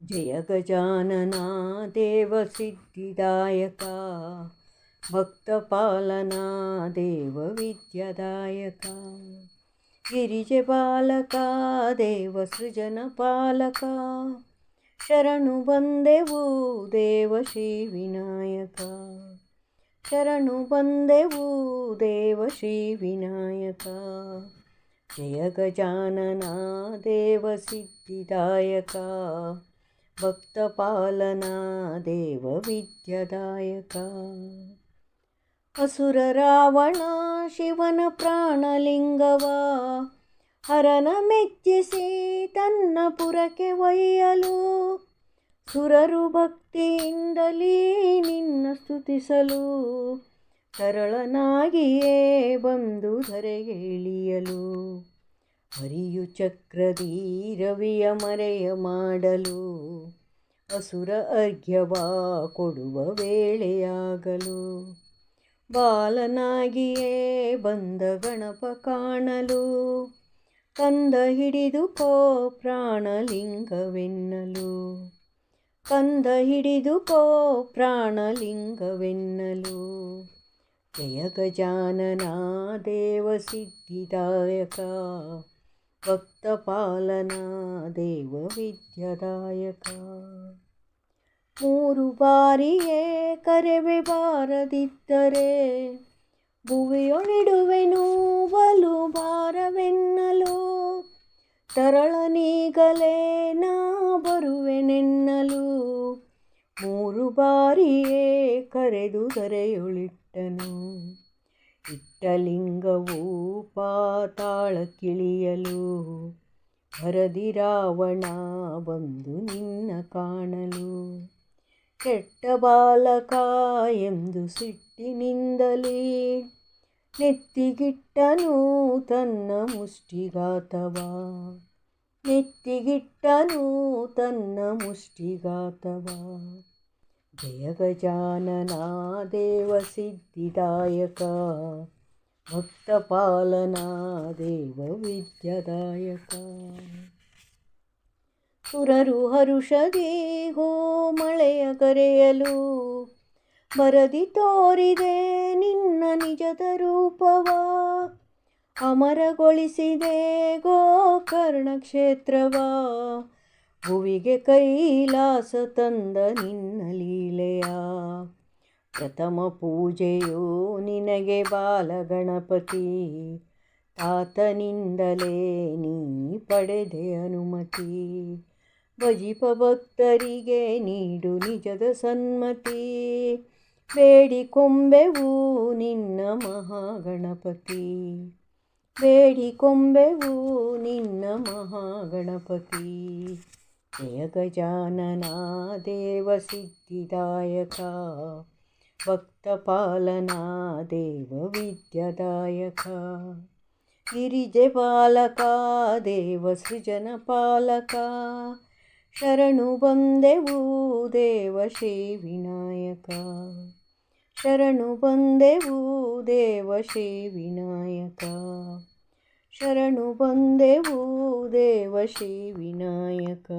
जय गजानना देवसिद्धिदायका भक्तपालना देवविद्यादायका गिरिजबालका देवसृजनपालका शरणु बंदेवु देव श्री विनायका शरणु बंदेवु देव श्री विनायका जय गजानना देवसिद्धिदायका भक्तपालना देवविद्यादायका असुर रावण ಶಿವನ ಪ್ರಾಣಲಿಂಗವ ಹರನ ಮೆಚ್ಚಿಸಿ ತನ್ನ ಪುರಕ್ಕೆ ಒಯ್ಯಲು ಸುರರು ಭಕ್ತಿಯಿಂದಲೇ ನಿನ್ನ ಸ್ತುತಿಸಲು ಸರಳನಾಗಿಯೇ ಬಂದು ಧರೆಗೆ ಇಳಿಯಲು ಹರಿಯು ಚಕ್ರದಿ ರವಿಯ ಮರೆಯ ಮಾಡಲು ಅಸುರ ಅರ್ಘ್ಯವ ಕೊಡುವ ವೇಳೆಯಾಗಲು ಬಾಲನಾಗಿಯೇ ಬಂದ ಗಣಪ ಕಾಣಲು ಕಂದ ಹಿಡಿದುಕೋ ಪ್ರಾಣಲಿಂಗವೆನ್ನಲು ಕಂದ ಹಿಡಿದುಕೋ ಪ್ರಾಣಲಿಂಗವೆನ್ನಲು ಜಯ ಗಜಾನನ ದೇವಸಿದ್ಧಿದಾಯಕ ಭಕ್ತಪಾಲನಾ ದೇವವಿದ್ಯಾದಾಯಕ ಮೂರು ಬಾರಿಯೇ ಕರೆವೆ ಬಾರದಿದ್ದರೆ ಭುವಿಯೊಳಿಡುವೆನು ಬಲು ಭಾರವೆನ್ನಲು ತರಳನೀಗಲೇ ನಾ ಬರುವೆನೆನ್ನಲು ಮೂರು ಬಾರಿಯೇ ಕರೆದು ಧರೆಯೊಳಿಟ್ಟನು ಇಟ್ಟಲಿಂಗವು ಪಾತಾಳಕ್ಕಿಳಿಯಲು ಭರದಿ ರಾವಣ ಬಂದು ನಿನ್ನ ಕಾಣಲು ಕೆಟ್ಟ ಬಾಲಕ ಎಂದು ಸಿಟ್ಟಿನಿಂದಲೇ ನೆತ್ತಿಗಿಟ್ಟನು ತನ್ನ ಮುಷ್ಟಿಘಾತವ ನೆತ್ತಿಗಿಟ್ಟನು ತನ್ನ ಮುಷ್ಟಿಘಾತವ ಜಯ ಗಜಾನನ ದೇವಸಿದ್ಧಿದಾಯಕ ಭಕ್ತಪಾಲನಾ ದೇವವಿದ್ಯಾದಾಯಕ ಸುರರು ಹರುಷದಿ ಹೋ ಮಳೆಯ ಕರೆಯಲು ಬರದಿ ತೋರಿದೆ ನಿನ್ನ ನಿಜದ ರೂಪವ ಅಮರಗೊಳಿಸಿದೆ ಗೋಕರ್ಣ ಕ್ಷೇತ್ರವ ಭುವಿಗೆ ಕೈಲಾಸ ತಂದ ನಿನ್ನ ಲೀಲೆಯ ಪ್ರಥಮ ಪೂಜೆಯು ನಿನಗೆ ಬಾಲಗಣಪತಿ ತಾತನಿಂದಲೇ ನೀ ಪಡೆದೆ ಅನುಮತಿ ಭಜಿಪ ಭಕ್ತರಿಗೆ ನೀಡು ನಿಜದ ಸನ್ಮತಿ ಬೇಡಿಕೊಂಬೆವು ನಿನ್ನ ಮಹಾಗಣಪತಿ ಬೇಡಿಕೊಂಬೆವು ನಿನ್ನ ಮಹಾಗಣಪತಿ ಜಯ ಗಜಾನನ ದೇವಸಿದ್ಧಿದಾಯಕ ಭಕ್ತಪಾಲನಾ ದೇವವಿದ್ಯಾದಾಯಕ ಗಿರಿಜೆ ಬಾಲಕ ದೇವಸೃಜನಪಾಲಕ ಶರಣು ಬಂದೆವು ದೇವ ಶ್ರೀ ವಿನಾಯಕ ಶರಣು ಬಂದೆವು ದೇವ ಶ್ರೀ ವಿನಾಯಕ ಶರಣು ಬಂದೆವು ದೇವ ಶ್ರೀ ವಿನಾಯಕ